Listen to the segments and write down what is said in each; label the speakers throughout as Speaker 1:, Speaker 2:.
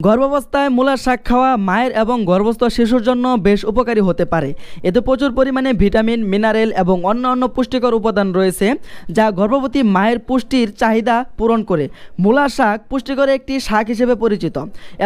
Speaker 1: গর্ভাবস্থায় মূলার শাক খাওয়া মায়ের এবং গর্ভস্থ শিশুর জন্য বেশ উপকারী হতে পারে। এতে প্রচুর পরিমাণে ভিটামিন, মিনারেল এবং অন্যান্য পুষ্টিকর উপাদান রয়েছে যা গর্ভবতী মায়ের পুষ্টির চাহিদা পূরণ করে। মূলার শাক পুষ্টিকর একটি শাক হিসেবে পরিচিত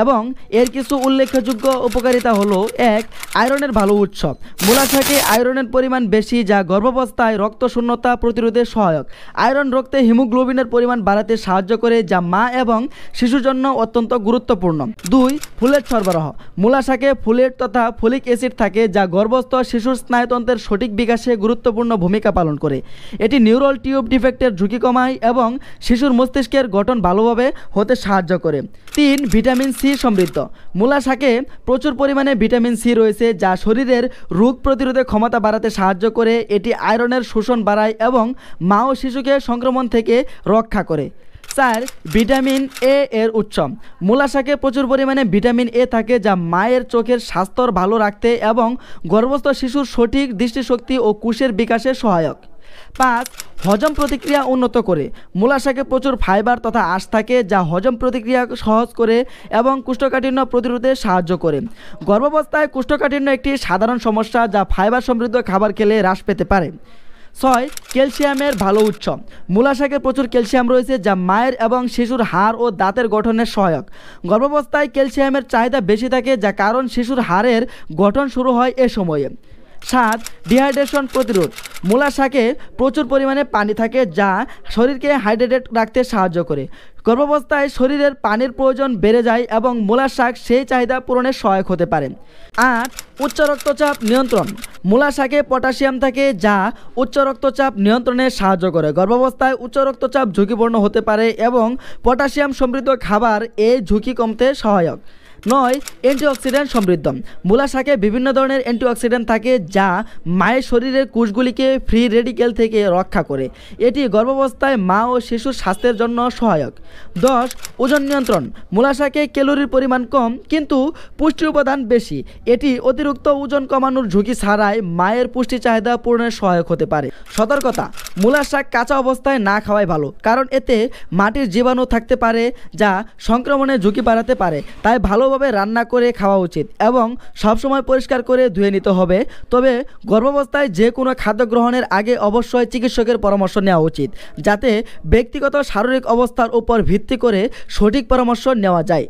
Speaker 1: এবং এর কিছু উল্লেখযোগ্য উপকারিতা হলো: 1. আয়রনের ভালো উৎস। মূলা শাকে আয়রনের পরিমাণ বেশি যা গর্ভাবস্থায় রক্ত শূন্যতা প্রতিরোধে সহায়ক। আয়রন রক্তে হিমোগ্লোবিনের পরিমাণ বাড়াতে সাহায্য করে যা মা এবং শিশুর জন্য অত্যন্ত গুরুত্বপূর্ণ। 2. ফুলেট সরবরাহ। মূলা শাকে ফুলেট তথা ফলিক অ্যাসিড থাকে যা গর্ভস্থ শিশুর স্নায়ুতন্ত্রের সঠিক বিকাশে গুরুত্বপূর্ণ ভূমিকা পালন করে। এটি নিউরাল টিউব ডিফেক্টের ঝুঁকি কমায় এবং শিশুর মস্তিষ্কের গঠন ভালোভাবে হতে সাহায্য করে। 3. ভিটামিন সি সমৃদ্ধ। মূলা শাকে প্রচুর পরিমাণে ভিটামিন সি রয়েছে যা শরীরের রোগ প্রতিরোধে ক্ষমতা বাড়াতে সাহায্য করে। এটি আয়রনের শোষণ বাড়ায় এবং মা ও শিশুকে সংক্রমণ থেকে রক্ষা করে। 4. ভিটামিন এ এর উৎস। মূলা শাকে প্রচুর পরিমাণে ভিটামিন এ থাকে যা মায়ের চোখের স্বাস্থ্য ভালো রাখতে এবং গর্ভস্থ শিশুর সঠিক দৃষ্টিশক্তি ও কোষের বিকাশে সহায়ক। 5. হজম প্রতিক্রিয়া উন্নত করে। মূলা শাকে প্রচুর ফাইবার তথা আঁশ থাকে যা হজম প্রতিক্রিয়া সহজ করে এবং কোষ্ঠকাঠিন্য প্রতিরোধে সাহায্য করে। গর্ভাবস্থায় কোষ্ঠকাঠিন্য একটি সাধারণ সমস্যা যা ফাইবার সমৃদ্ধ খাবার খেলে হ্রাস পেতে পারে। 6. ক্যালসিয়ামের ভালো উৎস। মূলা শাকে প্রচুর ক্যালসিয়াম রয়েছে যা মায়ের এবং শিশুর হাড় ও দাঁতের গঠনের সহায়ক। গর্ভাবস্থায় ক্যালসিয়ামের চাহিদা বেশি থাকে যা কারণ শিশুর হাড়ের গঠন শুরু হয় এ সময়ে। 7. ডিহাইড্রেশন প্রতিরোধ। মূলা শাকে প্রচুর পরিমাণে পানি থাকে যা শরীরকে হাইড্রেটেড রাখতে সাহায্য করে। গর্ভাবস্থায় শরীরের পানির প্রয়োজন বেড়ে যায় এবং মূলার শাক সেই চাহিদা পূরণে সহায়ক হতে পারে। 8. উচ্চ রক্তচাপ নিয়ন্ত্রণ। মূলা শাকে পটাশিয়াম থাকে যা উচ্চ রক্তচাপ নিয়ন্ত্রণে সাহায্য করে। গর্ভাবস্থায় উচ্চ রক্তচাপ ঝুঁকিপূর্ণ হতে পারে এবং পটাশিয়াম সমৃদ্ধ খাবার এই ঝুঁকি কমতে সহায়ক। 9. অ্যান্টিঅক্সিডেন্ট সমৃদ্ধ। মূলা শাকে বিভিন্ন ধরনের অ্যান্টিঅক্সিডেন্ট থাকে যা মায়ের শরীরের কোষগুলিকে ফ্রি রেডিক্যাল থেকে রক্ষা করে। এটি গর্ভাবস্থায় মা ও শিশুর স্বাস্থ্যের জন্য সহায়ক। 10. ওজন নিয়ন্ত্রণ। মূলা শাকে ক্যালোরির পরিমাণ কম কিন্তু পুষ্টি উপাদান বেশি। এটি অতিরিক্ত ওজন কমানোর ঝুঁকি ছাড়াই মায়ের পুষ্টি চাহিদা পূরণে সহায়ক হতে পারে। সতর্কতা: মূলার শাক কাঁচা অবস্থায় না খাওয়াই ভালো, কারণ এতে মাটির জীবাণু থাকতে পারে যা সংক্রমণের ঝুঁকি বাড়াতে পারে। তাই ভালোভাবে রান্না করে খাওয়া উচিত এবং সবসময় পরিষ্কার করে ধুয়ে নিতে হবে। তবে গর্ভাবস্থায় যে কোনো খাদ্য গ্রহণের আগে অবশ্যই চিকিৎসকের পরামর্শ নেওয়া উচিত যাতে ব্যক্তিগত শারীরিক অবস্থার উপর ভিত্তি করে সঠিক পরামর্শ নেওয়া যায়।